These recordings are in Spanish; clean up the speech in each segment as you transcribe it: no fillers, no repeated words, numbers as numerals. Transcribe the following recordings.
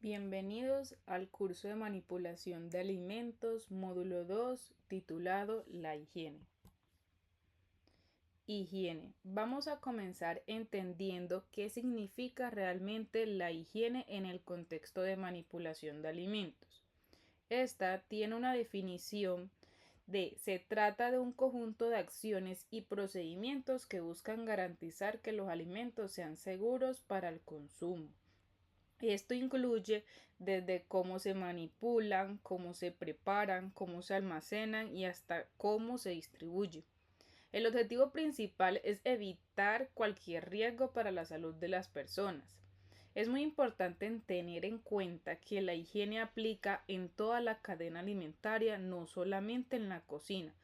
Bienvenidos al curso de manipulación de alimentos, módulo 2, titulado La higiene. Higiene. Vamos a comenzar entendiendo qué significa realmente la higiene en el contexto de manipulación de alimentos. Esta tiene una definición se trata de un conjunto de acciones y procedimientos que buscan garantizar que los alimentos sean seguros para el consumo. Esto incluye desde cómo se manipulan, cómo se preparan, cómo se almacenan y hasta cómo se distribuye. El objetivo principal es evitar cualquier riesgo para la salud de las personas. Es muy importante tener en cuenta que la higiene aplica en toda la cadena alimentaria, no solamente en la cocina.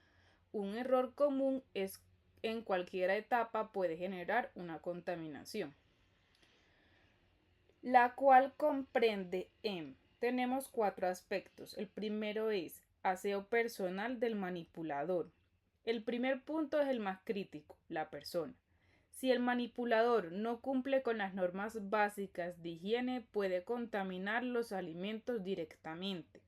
Un error común es en cualquier etapa puede generar una contaminación, la cual comprende tenemos 4 aspectos. El primero es aseo personal del manipulador. El primer punto es el más crítico, la persona. Si el manipulador no cumple con las normas básicas de higiene, puede contaminar los alimentos directamente.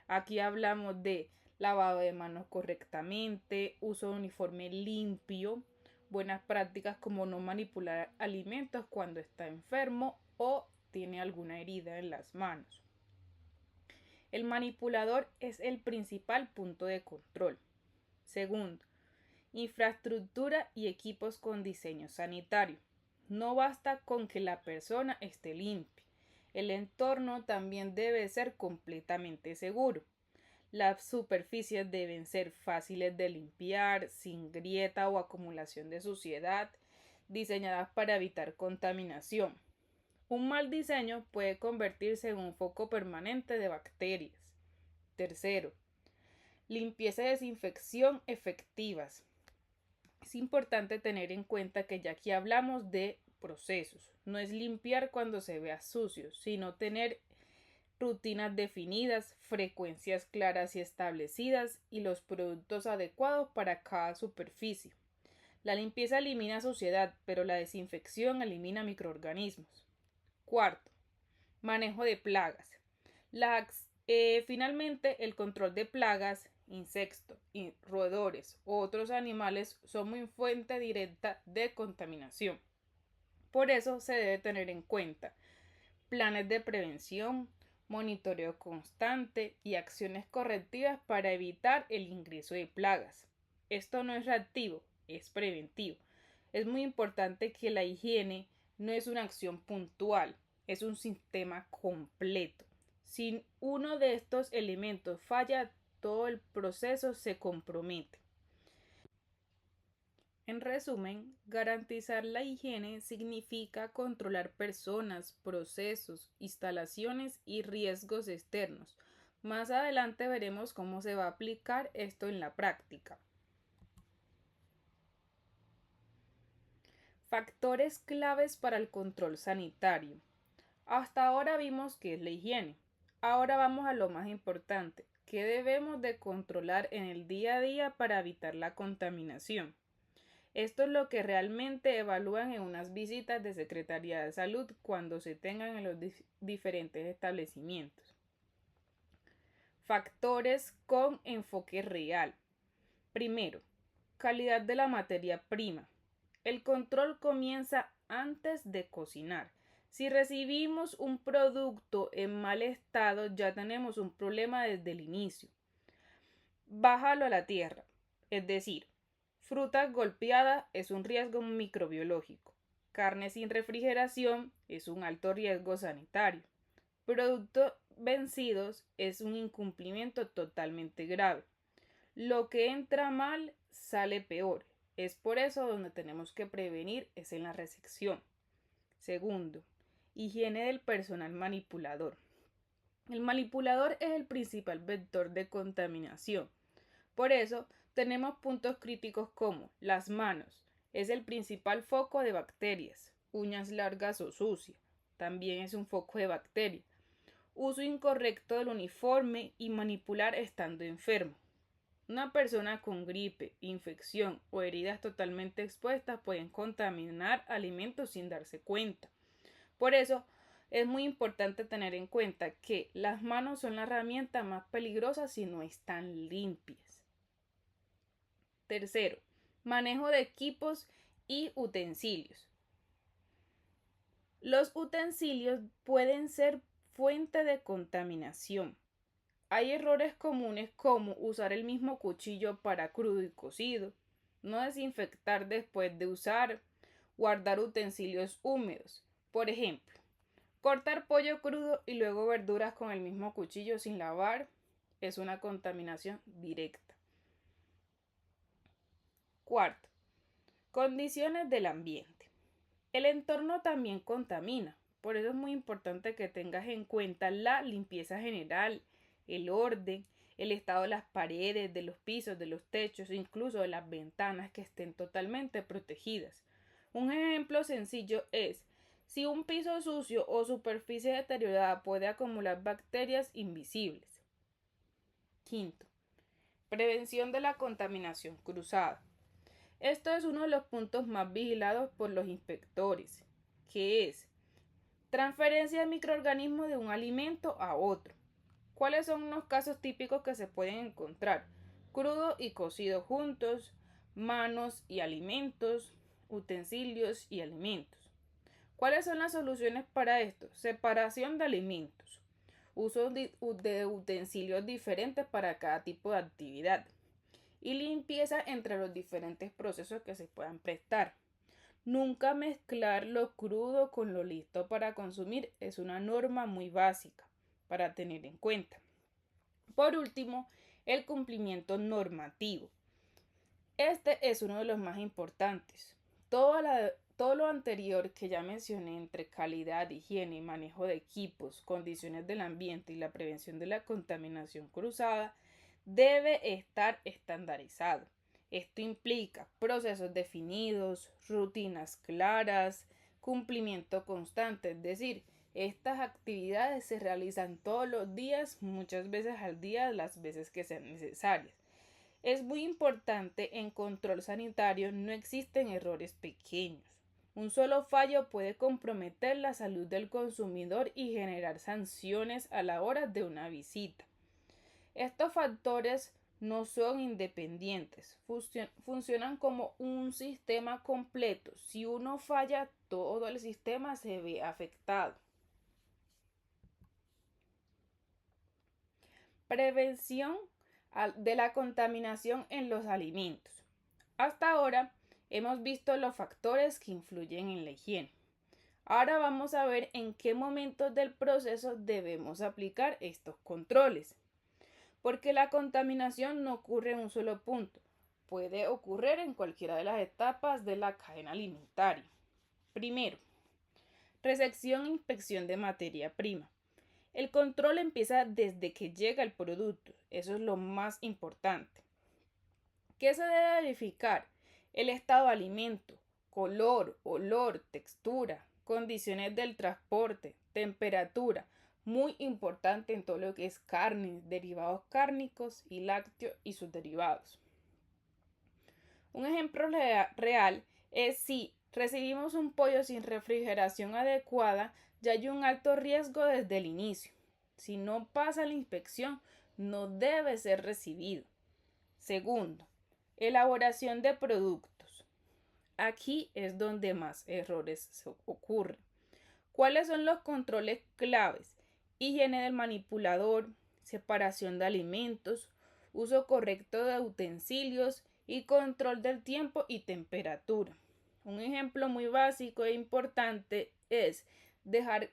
Aquí hablamos de lavado de manos correctamente, uso de uniforme limpio, buenas prácticas como no manipular alimentos cuando está enfermo o tiene alguna herida en las manos. El manipulador es el principal punto de control. Segundo, infraestructura y equipos con diseño sanitario. No basta con que la persona esté limpia. El entorno también debe ser completamente seguro. Las superficies deben ser fáciles de limpiar, sin grieta o acumulación de suciedad, diseñadas para evitar contaminación. Un mal diseño puede convertirse en un foco permanente de bacterias. Tercero, limpieza y desinfección efectivas. Es importante tener en cuenta que ya aquí hablamos de procesos. No es limpiar cuando se vea sucio, sino tener rutinas definidas, frecuencias claras y establecidas y los productos adecuados para cada superficie. La limpieza elimina suciedad, pero la desinfección elimina microorganismos. Cuarto, manejo de plagas. Finalmente, el control de plagas, insectos, roedores u otros animales son muy fuente directa de contaminación. Por eso se debe tener en cuenta planes de prevención, monitoreo constante y acciones correctivas para evitar el ingreso de plagas. Esto no es reactivo, es preventivo. Es muy importante que la higiene no es una acción puntual, es un sistema completo. Si uno de estos elementos falla, todo el proceso se compromete. En resumen, garantizar la higiene significa controlar personas, procesos, instalaciones y riesgos externos. Más adelante veremos cómo se va a aplicar esto en la práctica. Factores claves para el control sanitario. Hasta ahora vimos qué es la higiene. Ahora vamos a lo más importante, qué debemos de controlar en el día a día para evitar la contaminación. Esto es lo que realmente evalúan en unas visitas de Secretaría de Salud cuando se tengan en los diferentes establecimientos. Factores con enfoque real. Primero, calidad de la materia prima. El control comienza antes de cocinar. Si recibimos un producto en mal estado, ya tenemos un problema desde el inicio. Bájalo a la tierra, es decir, fruta golpeada es un riesgo microbiológico. Carne sin refrigeración es un alto riesgo sanitario. Productos vencidos es un incumplimiento totalmente grave. Lo que entra mal sale peor. Es por eso donde tenemos que prevenir es en la recepción. Segundo, higiene del personal manipulador. El manipulador es el principal vector de contaminación. Por eso, tenemos puntos críticos como las manos, es el principal foco de bacterias, uñas largas o sucias, también es un foco de bacterias, uso incorrecto del uniforme y manipular estando enfermo. Una persona con gripe, infección o heridas totalmente expuestas pueden contaminar alimentos sin darse cuenta. Por eso, es muy importante tener en cuenta que las manos son la herramienta más peligrosa si no están limpias. Tercero, manejo de equipos y utensilios. Los utensilios pueden ser fuente de contaminación. Hay errores comunes como usar el mismo cuchillo para crudo y cocido, no desinfectar después de usar, guardar utensilios húmedos. Por ejemplo, cortar pollo crudo y luego verduras con el mismo cuchillo sin lavar es una contaminación directa. Cuarto, condiciones del ambiente. El entorno también contamina, por eso es muy importante que tengas en cuenta la limpieza general, el orden, el estado de las paredes, de los pisos, de los techos, incluso de las ventanas que estén totalmente protegidas. Un ejemplo sencillo es, si un piso sucio o superficie deteriorada puede acumular bacterias invisibles. Quinto, prevención de la contaminación cruzada. Esto es uno de los puntos más vigilados por los inspectores, que es transferencia de microorganismos de un alimento a otro. ¿Cuáles son los casos típicos que se pueden encontrar? Crudo y cocido juntos, manos y alimentos, utensilios y alimentos. ¿Cuáles son las soluciones para esto? Separación de alimentos, uso de utensilios diferentes para cada tipo de actividad y limpieza entre los diferentes procesos que se puedan prestar. Nunca mezclar lo crudo con lo listo para consumir es una norma muy básica para tener en cuenta. Por último, el cumplimiento normativo. Este es uno de los más importantes. Todo lo anterior que ya mencioné entre calidad, higiene, manejo de equipos, condiciones del ambiente y la prevención de la contaminación cruzada debe estar estandarizado. Esto implica procesos definidos, rutinas claras, cumplimiento constante, es decir, estas actividades se realizan todos los días, muchas veces al día, las veces que sean necesarias. Es muy importante en control sanitario no existen errores pequeños. Un solo fallo puede comprometer la salud del consumidor y generar sanciones a la hora de una visita. Estos factores no son independientes, funcionan como un sistema completo. Si uno falla, todo el sistema se ve afectado. Prevención de la contaminación en los alimentos. Hasta ahora hemos visto los factores que influyen en la higiene. Ahora vamos a ver en qué momentos del proceso debemos aplicar estos controles. Porque la contaminación no ocurre en un solo punto, puede ocurrir en cualquiera de las etapas de la cadena alimentaria. Primero, recepción e inspección de materia prima. El control empieza desde que llega el producto, eso es lo más importante. ¿Qué se debe verificar? El estado de alimento, color, olor, textura, condiciones del transporte, temperatura, muy importante en todo lo que es carne, derivados cárnicos y lácteos y sus derivados. Un ejemplo real es si recibimos un pollo sin refrigeración adecuada, ya hay un alto riesgo desde el inicio. Si no pasa la inspección, no debe ser recibido. Segundo, elaboración de productos. Aquí es donde más errores ocurren. ¿Cuáles son los controles claves? Higiene del manipulador, separación de alimentos, uso correcto de utensilios y control del tiempo y temperatura. Un ejemplo muy básico e importante es dejar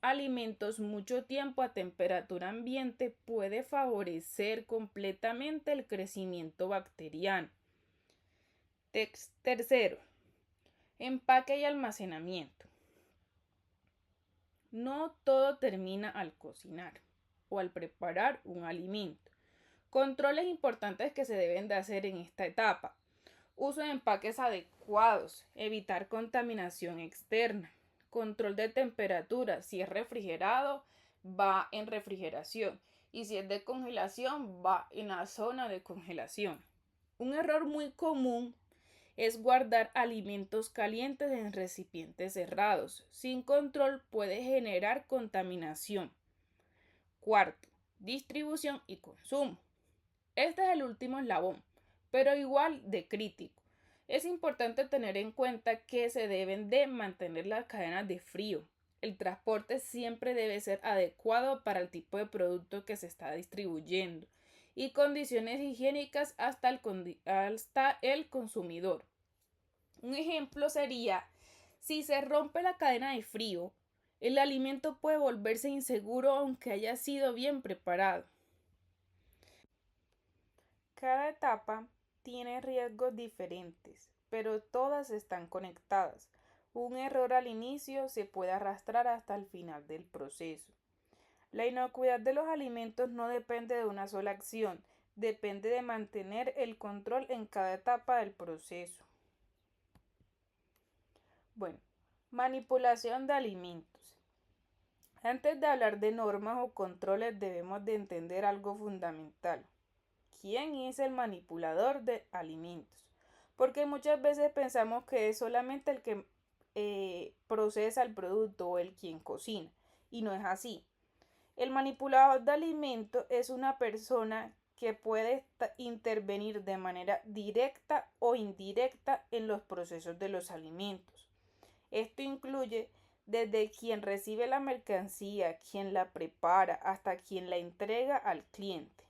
alimentos mucho tiempo a temperatura ambiente puede favorecer completamente el crecimiento bacteriano. Tercero, empaque y almacenamiento. No todo termina al cocinar o al preparar un alimento. Controles importantes que se deben de hacer en esta etapa. Uso de empaques adecuados, evitar contaminación externa, control de temperatura, si es refrigerado va en refrigeración y si es de congelación va en la zona de congelación. Un error muy común es guardar alimentos calientes en recipientes cerrados. Sin control puede generar contaminación. Cuarto, distribución y consumo. Este es el último eslabón, pero igual de crítico. Es importante tener en cuenta que se deben de mantener las cadenas de frío. El transporte siempre debe ser adecuado para el tipo de producto que se está distribuyendo y condiciones higiénicas hasta el consumidor. Un ejemplo sería, si se rompe la cadena de frío, el alimento puede volverse inseguro aunque haya sido bien preparado. Cada etapa tiene riesgos diferentes, pero todas están conectadas. Un error al inicio se puede arrastrar hasta el final del proceso. La inocuidad de los alimentos no depende de una sola acción, depende de mantener el control en cada etapa del proceso. Bueno, manipulación de alimentos. Antes de hablar de normas o controles debemos de entender algo fundamental. ¿Quién es el manipulador de alimentos? Porque muchas veces pensamos que es solamente el que procesa el producto o el quien cocina, y no es así. El manipulador de alimentos es una persona que puede intervenir de manera directa o indirecta en los procesos de los alimentos. Esto incluye desde quien recibe la mercancía, quien la prepara, hasta quien la entrega al cliente.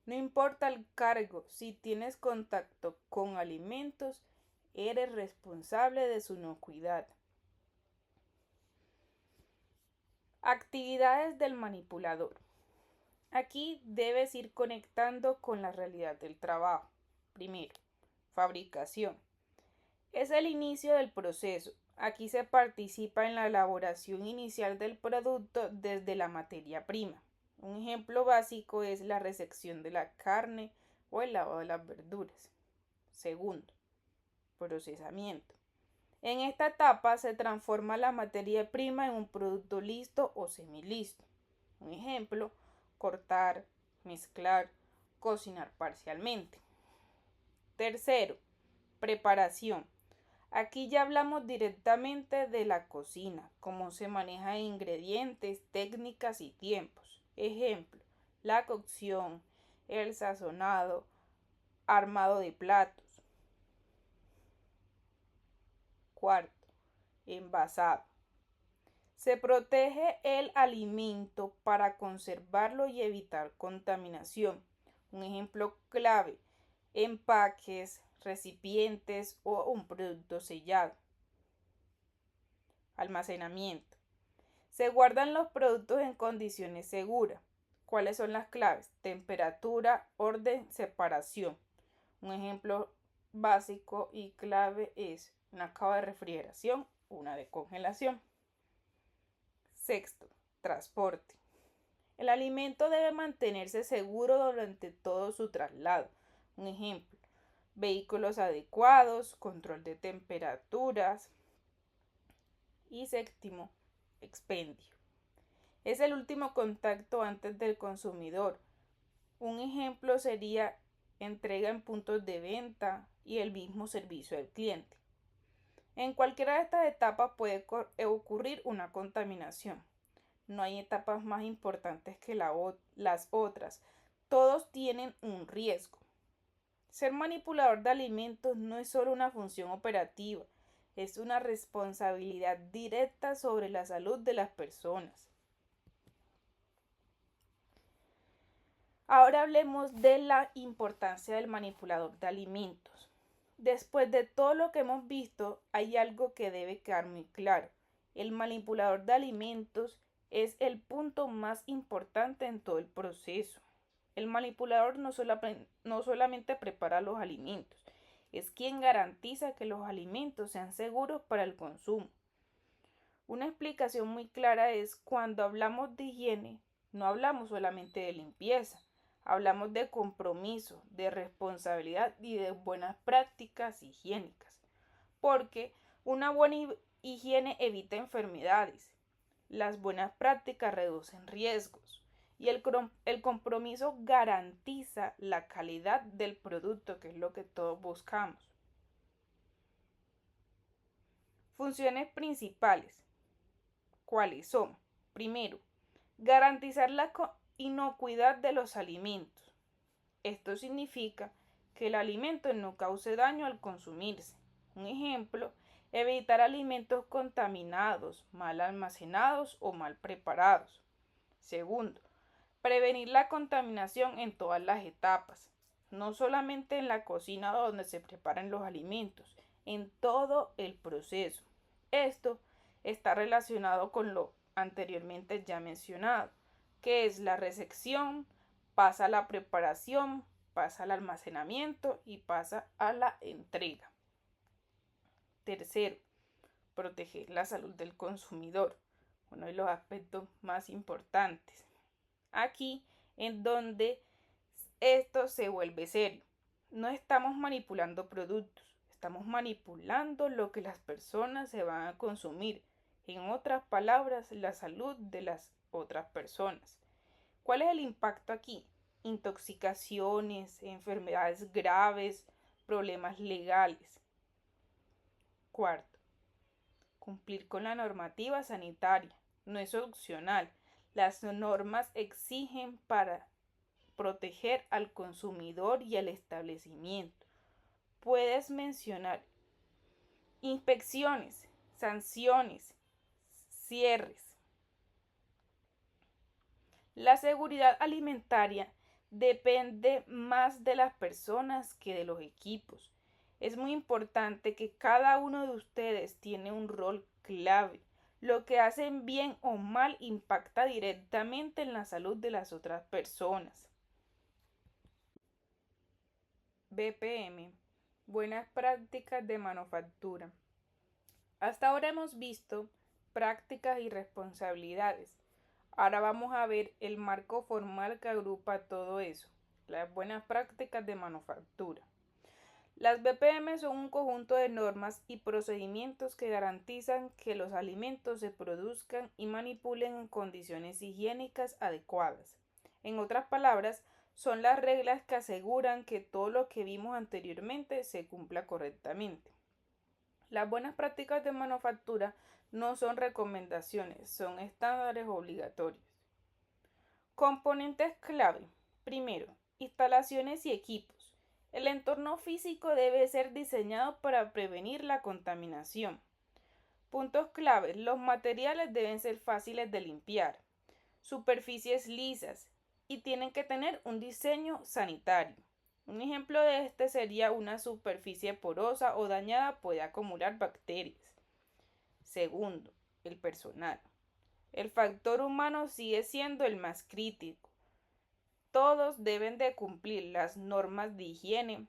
No importa el cargo, si tienes contacto con alimentos, eres responsable de su inocuidad. Actividades del manipulador. Aquí debes ir conectando con la realidad del trabajo. Primero, fabricación. Es el inicio del proceso. Aquí se participa en la elaboración inicial del producto desde la materia prima. Un ejemplo básico es la resección de la carne o el lavado de las verduras. Segundo, procesamiento. En esta etapa se transforma la materia prima en un producto listo o semilisto. Un ejemplo, cortar, mezclar, cocinar parcialmente. Tercero, preparación. Aquí ya hablamos directamente de la cocina, cómo se manejan ingredientes, técnicas y tiempos. Ejemplo, la cocción, el sazonado, armado de platos. Cuarto, envasado. Se protege el alimento para conservarlo y evitar contaminación. Un ejemplo clave, empaques, recipientes o un producto sellado. Almacenamiento. Se guardan los productos en condiciones seguras. ¿Cuáles son las claves? Temperatura, orden, separación. Un ejemplo básico y clave es una cava de refrigeración, una de congelación. Sexto, transporte. El alimento debe mantenerse seguro durante todo su traslado. Un ejemplo, vehículos adecuados, control de temperaturas. Y séptimo, expendio. Es el último contacto antes del consumidor. Un ejemplo sería entrega en puntos de venta y el mismo servicio al cliente. En cualquiera de estas etapas puede ocurrir una contaminación. No hay etapas más importantes que las otras. Todos tienen un riesgo. Ser manipulador de alimentos no es solo una función operativa, es una responsabilidad directa sobre la salud de las personas. Ahora hablemos de la importancia del manipulador de alimentos. Después de todo lo que hemos visto, hay algo que debe quedar muy claro. El manipulador de alimentos es el punto más importante en todo el proceso. El manipulador no solamente prepara los alimentos, es quien garantiza que los alimentos sean seguros para el consumo. Una explicación muy clara es cuando hablamos de higiene, no hablamos solamente de limpieza, hablamos de compromiso, de responsabilidad y de buenas prácticas higiénicas, porque una buena higiene evita enfermedades, las buenas prácticas reducen riesgos y el compromiso garantiza la calidad del producto, que es lo que todos buscamos. Funciones principales. ¿Cuáles son? Primero, garantizar la inocuidad de los alimentos. Esto significa que el alimento no cause daño al consumirse. Un ejemplo, evitar alimentos contaminados, mal almacenados o mal preparados. Segundo, prevenir la contaminación en todas las etapas, no solamente en la cocina donde se preparan los alimentos, en todo el proceso. Esto está relacionado con lo anteriormente ya mencionado, que es la recepción, pasa a la preparación, pasa al almacenamiento y pasa a la entrega. Tercero, proteger la salud del consumidor, uno de los aspectos más importantes. Aquí en donde esto se vuelve serio. No estamos manipulando productos, estamos manipulando lo que las personas se van a consumir. En otras palabras, la salud de las otras personas. ¿Cuál es el impacto aquí? Intoxicaciones, enfermedades graves, problemas legales. Cuarto, cumplir con la normativa sanitaria. No es opcional. Las normas exigen para proteger al consumidor y al establecimiento. Puedes mencionar inspecciones, sanciones, cierres. La seguridad alimentaria depende más de las personas que de los equipos. Es muy importante que cada uno de ustedes tiene un rol clave. Lo que hacen bien o mal impacta directamente en la salud de las otras personas. BPM. Buenas prácticas de manufactura. Hasta ahora hemos visto prácticas y responsabilidades. Ahora vamos a ver el marco formal que agrupa todo eso, las buenas prácticas de manufactura. Las BPM son un conjunto de normas y procedimientos que garantizan que los alimentos se produzcan y manipulen en condiciones higiénicas adecuadas. En otras palabras, son las reglas que aseguran que todo lo que vimos anteriormente se cumpla correctamente. Las buenas prácticas de manufactura no son recomendaciones, son estándares obligatorios. Componentes clave. Primero, instalaciones y equipos. El entorno físico debe ser diseñado para prevenir la contaminación. Puntos clave. Los materiales deben ser fáciles de limpiar, superficies lisas y tienen que tener un diseño sanitario. Un ejemplo de este sería una superficie porosa o dañada puede acumular bacterias. Segundo, el personal. El factor humano sigue siendo el más crítico. Todos deben de cumplir las normas de higiene,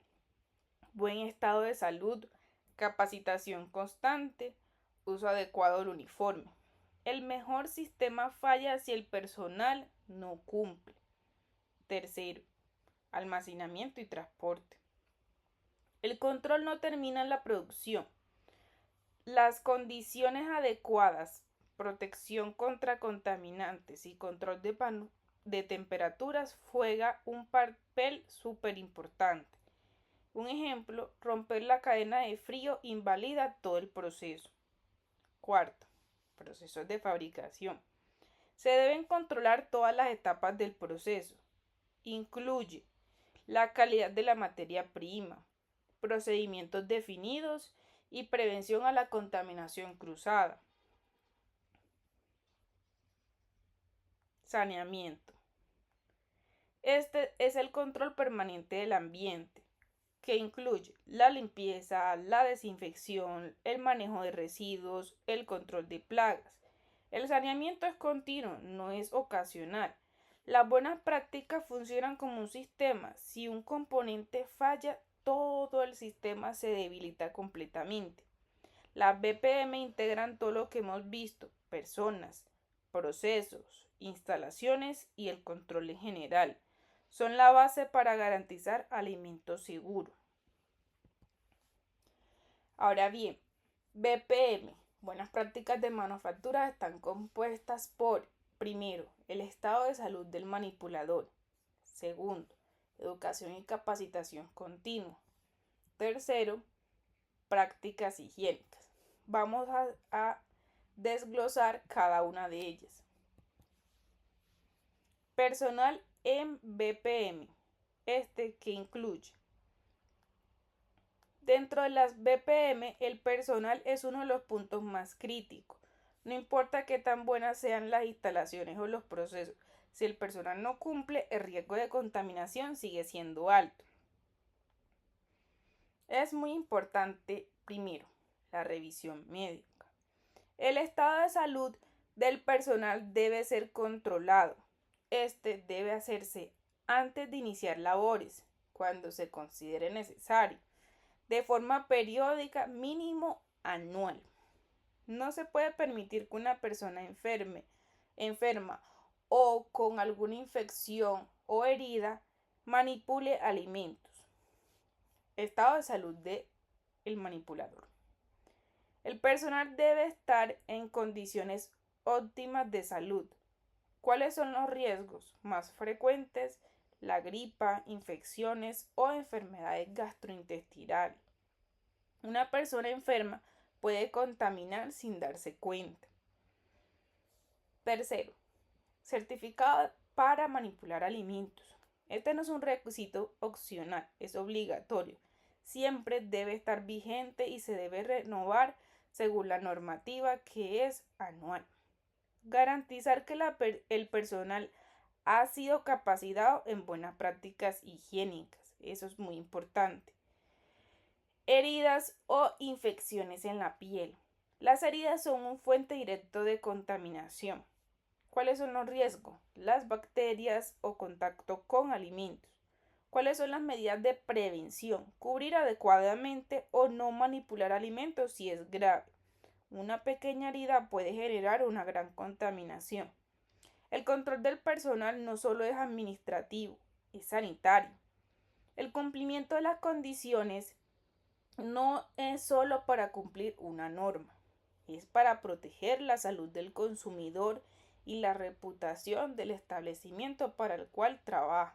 buen estado de salud, capacitación constante, uso adecuado del uniforme. El mejor sistema falla si el personal no cumple. Tercero, almacenamiento y transporte. El control no termina en la producción. Las condiciones adecuadas, protección contra contaminantes y control de temperaturas juega un papel súper importante. Un ejemplo, romper la cadena de frío invalida todo el proceso. Cuarto, procesos de fabricación. Se deben controlar todas las etapas del proceso. Incluye la calidad de la materia prima, procedimientos definidos y prevención a la contaminación cruzada. Saneamiento. Este es el control permanente del ambiente, que incluye la limpieza, la desinfección, el manejo de residuos, el control de plagas. El saneamiento es continuo, no es ocasional. Las buenas prácticas funcionan como un sistema. Si un componente falla, todo el sistema se debilita completamente. Las BPM integran todo lo que hemos visto: personas, procesos, instalaciones y el control en general. Son la base para garantizar alimentos seguros. Ahora bien, BPM, buenas prácticas de manufactura, están compuestas por, primero, el estado de salud del manipulador. Segundo, educación y capacitación continua. Tercero, prácticas higiénicas. Vamos a desglosar cada una de ellas. Personal en BPM. Que incluye. Dentro de las BPM, el personal es uno de los puntos más críticos. No importa qué tan buenas sean las instalaciones o los procesos, si el personal no cumple, el riesgo de contaminación sigue siendo alto. Es muy importante, primero, la revisión médica. El estado de salud del personal debe ser controlado. Debe hacerse antes de iniciar labores, cuando se considere necesario, de forma periódica, mínimo anual. No se puede permitir que una persona enferma o con alguna infección o herida manipule alimentos. Estado de salud del manipulador. El personal debe estar en condiciones óptimas de salud. ¿Cuáles son los riesgos más frecuentes? La gripa, infecciones o enfermedades gastrointestinales. Una persona enferma puede contaminar sin darse cuenta. Tercero, certificado para manipular alimentos. Este no es un requisito opcional, es obligatorio. Siempre debe estar vigente y se debe renovar según la normativa, que es anual. Garantizar que el personal ha sido capacitado en buenas prácticas higiénicas. Eso es muy importante. Heridas o infecciones en la piel. Las heridas son una fuente directa de contaminación. ¿Cuáles son los riesgos? Las bacterias o contacto con alimentos. ¿Cuáles son las medidas de prevención? Cubrir adecuadamente o no manipular alimentos si es grave. Una pequeña herida puede generar una gran contaminación. El control del personal no solo es administrativo, es sanitario. El cumplimiento de las condiciones no es solo para cumplir una norma, es para proteger la salud del consumidor y la reputación del establecimiento para el cual trabaja.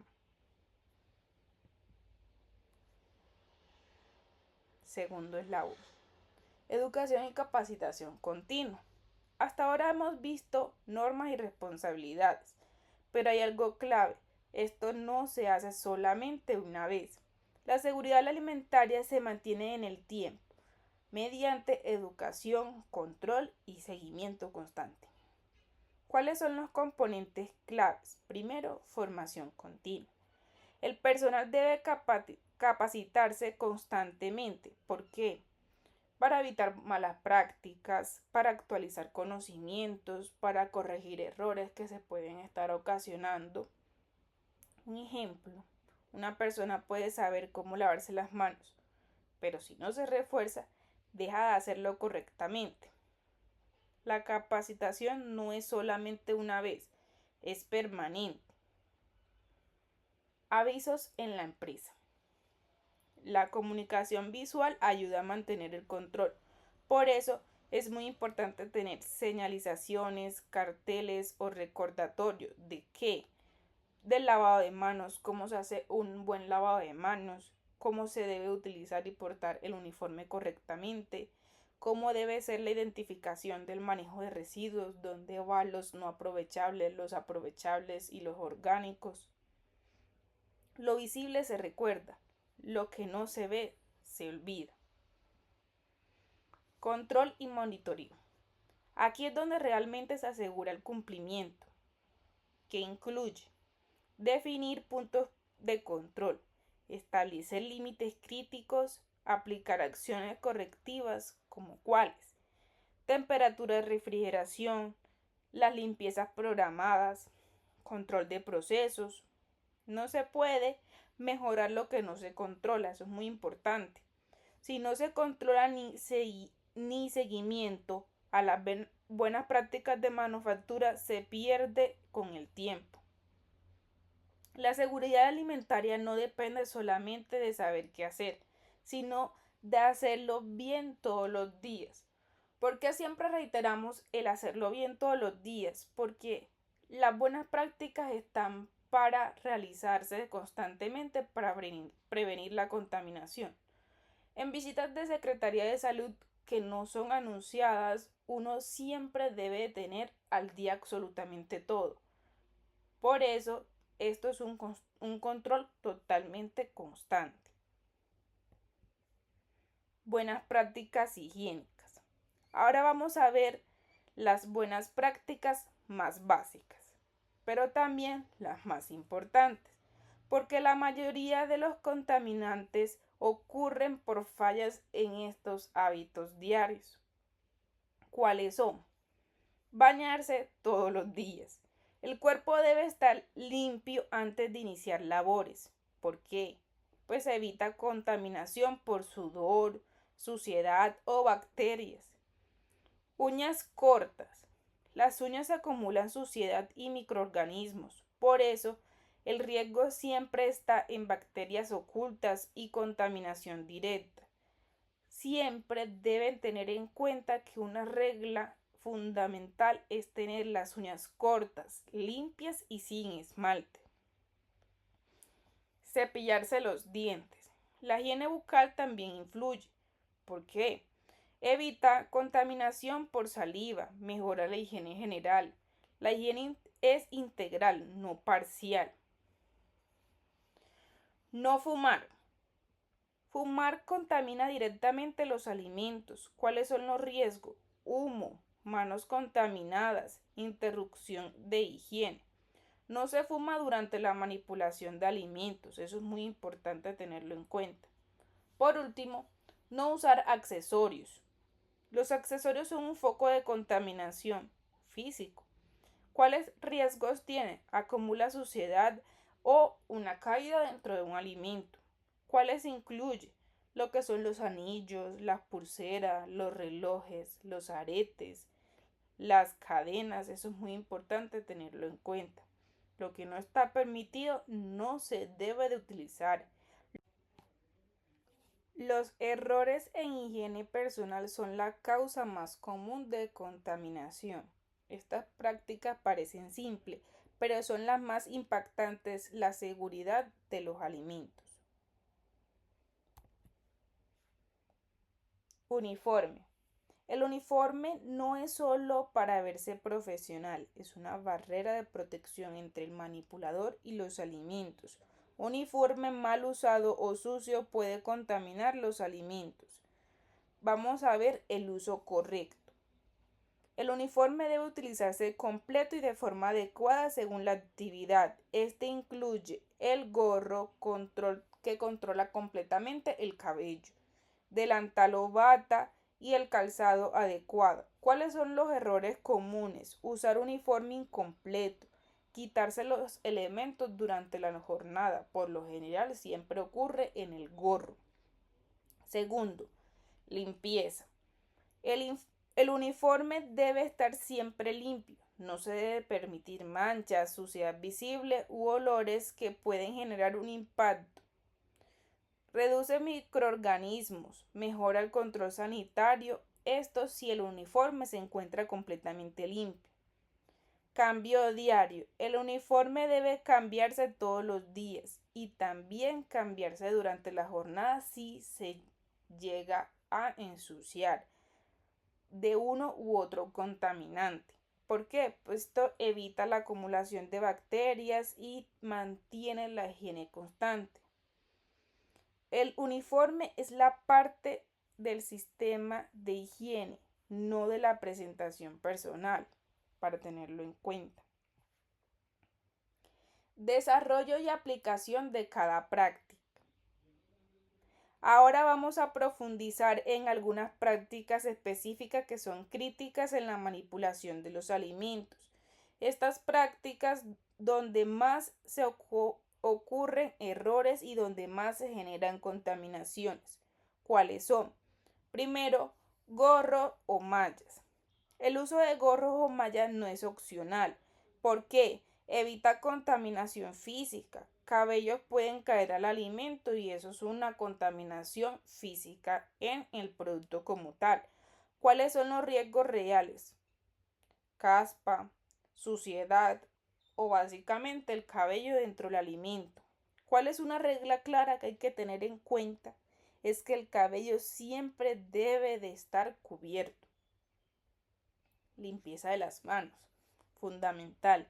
Segundo eslabón. Educación y capacitación continua. Hasta ahora hemos visto normas y responsabilidades, pero hay algo clave. Esto no se hace solamente una vez. La seguridad alimentaria se mantiene en el tiempo, mediante educación, control y seguimiento constante. ¿Cuáles son los componentes claves? Primero, formación continua. El personal debe capacitarse constantemente. ¿Por qué? Para evitar malas prácticas, para actualizar conocimientos, para corregir errores que se pueden estar ocasionando. Un ejemplo, una persona puede saber cómo lavarse las manos, pero si no se refuerza, deja de hacerlo correctamente. La capacitación no es solamente una vez, es permanente. Avisos en la empresa. La comunicación visual ayuda a mantener el control. Por eso es muy importante tener señalizaciones, carteles o recordatorios de qué, del lavado de manos, cómo se hace un buen lavado de manos, cómo se debe utilizar y portar el uniforme correctamente, cómo debe ser la identificación del manejo de residuos, dónde van los no aprovechables, los aprovechables y los orgánicos. Lo visible se recuerda, lo que no se ve se olvida. Control y monitoreo. Aquí es donde realmente se asegura el cumplimiento, que incluye definir puntos de control, establecer límites críticos, aplicar acciones correctivas como cuáles: temperatura de refrigeración, las limpiezas programadas, control de procesos. No se puede mejorar lo que no se controla, eso es muy importante. Si no se controla ni seguimiento a las buenas prácticas de manufactura, se pierde con el tiempo. La seguridad alimentaria no depende solamente de saber qué hacer, sino de hacerlo bien todos los días. ¿Por qué siempre reiteramos el hacerlo bien todos los días? Porque las buenas prácticas están para realizarse constantemente para prevenir la contaminación. En visitas de Secretaría de Salud que no son anunciadas, uno siempre debe tener al día absolutamente todo. Por eso, esto es un control totalmente constante. Buenas prácticas higiénicas. Ahora vamos a ver las buenas prácticas más básicas, pero también las más importantes, porque la mayoría de los contaminantes ocurren por fallas en estos hábitos diarios. ¿Cuáles son? Bañarse todos los días. El cuerpo debe estar limpio antes de iniciar labores. ¿Por qué? Pues evita contaminación por sudor, suciedad o bacterias. Uñas cortas. Las uñas acumulan suciedad y microorganismos. Por eso, el riesgo siempre está en bacterias ocultas y contaminación directa. Siempre deben tener en cuenta que una regla fundamental es tener las uñas cortas, limpias y sin esmalte. Cepillarse los dientes. La higiene bucal también influye. ¿Por qué? Evita contaminación por saliva, mejora la higiene general. La higiene es integral, no parcial. No fumar. Fumar contamina directamente los alimentos. ¿Cuáles son los riesgos? Humo, manos contaminadas, interrupción de higiene. No se fuma durante la manipulación de alimentos. Eso es muy importante tenerlo en cuenta. Por último, no usar accesorios. Los accesorios son un foco de contaminación físico. ¿Cuáles riesgos tiene? Acumula suciedad o una caída dentro de un alimento. ¿Cuáles incluye? Lo que son los anillos, las pulseras, los relojes, los aretes, las cadenas. Eso es muy importante tenerlo en cuenta. Lo que no está permitido no se debe de utilizar. Los errores en higiene personal son la causa más común de contaminación. Estas prácticas parecen simples, pero son las más impactantes. La seguridad de los alimentos. Uniforme. El uniforme no es solo para verse profesional, es una barrera de protección entre el manipulador y los alimentos. Un uniforme mal usado o sucio puede contaminar los alimentos. Vamos a ver el uso correcto. El uniforme debe utilizarse completo y de forma adecuada según la actividad. Este incluye el gorro que controla completamente el cabello, delantal o bata y el calzado adecuado. ¿Cuáles son los errores comunes? Usar uniforme incompleto, quitarse los elementos durante la jornada. Por lo general siempre ocurre en el gorro. Segundo, limpieza. El uniforme debe estar siempre limpio. No se debe permitir manchas, suciedad visible u olores que pueden generar un impacto. Reduce microorganismos, mejora el control sanitario, esto si el uniforme se encuentra completamente limpio. Cambio diario. El uniforme debe cambiarse todos los días y también cambiarse durante la jornada si se llega a ensuciar de uno u otro contaminante. ¿Por qué? Pues esto evita la acumulación de bacterias y mantiene la higiene constante. El uniforme es la parte del sistema de higiene, no de la presentación personal, para tenerlo en cuenta. Desarrollo y aplicación de cada práctica. Ahora vamos a profundizar en algunas prácticas específicas que son críticas en la manipulación de los alimentos. Estas prácticas donde más se ocurren errores y donde más se generan contaminaciones. ¿Cuáles son? Primero, gorro o mallas. El uso de gorros o mallas no es opcional. ¿Por qué? Evita contaminación física. Cabellos pueden caer al alimento y eso es una contaminación física en el producto como tal. ¿Cuáles son los riesgos reales? Caspa, suciedad o básicamente el cabello dentro del alimento. ¿Cuál es una regla clara que hay que tener en cuenta? es que el cabello siempre debe de estar cubierto. Limpieza de las manos, fundamental.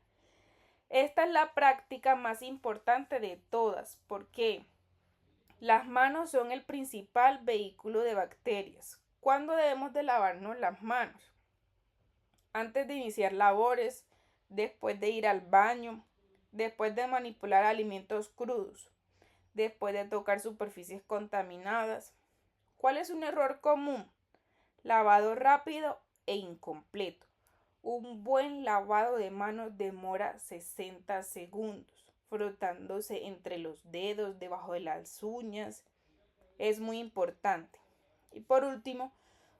Esta es la práctica más importante de todas, porque las manos son el principal vehículo de bacterias. ¿Cuándo debemos de lavarnos las manos? Antes de iniciar labores, después de ir al baño, después de manipular alimentos crudos, después de tocar superficies contaminadas. ¿Cuál es un error común? Lavado rápido e incompleto. Un buen lavado de manos demora 60 segundos, frotándose entre los dedos, debajo de las uñas. Es muy importante. Y por último,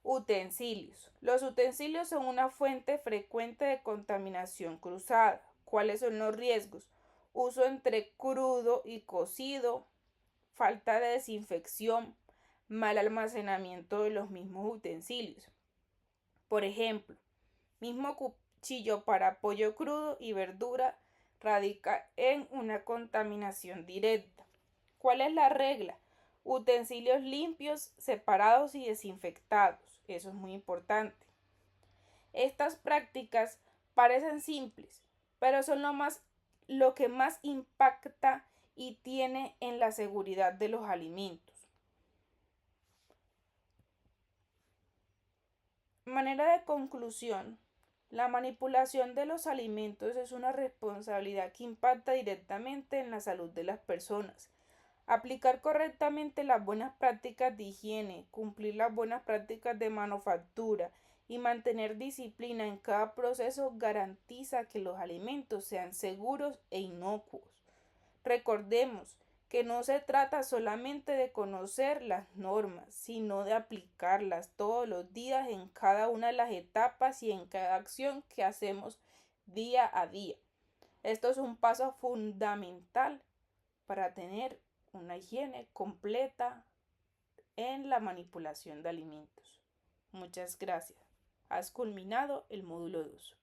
utensilios. Los utensilios son una fuente frecuente de contaminación cruzada. ¿Cuáles son los riesgos? Uso entre crudo y cocido, falta de desinfección, mal almacenamiento de los mismos utensilios. Por ejemplo, mismo cuchillo para pollo crudo y verdura radica en una contaminación directa. ¿Cuál es la regla? Utensilios limpios, separados y desinfectados. Eso es muy importante. Estas prácticas parecen simples, pero son lo que más impacta y tiene en la seguridad de los alimentos. Manera de conclusión, la manipulación de los alimentos es una responsabilidad que impacta directamente en la salud de las personas. Aplicar correctamente las buenas prácticas de higiene, cumplir las buenas prácticas de manufactura y mantener disciplina en cada proceso garantiza que los alimentos sean seguros e inocuos. Recordemos que no se trata solamente de conocer las normas, sino de aplicarlas todos los días en cada una de las etapas y en cada acción que hacemos día a día. Esto es un paso fundamental para tener una higiene completa en la manipulación de alimentos. Muchas gracias. Has culminado el módulo 2.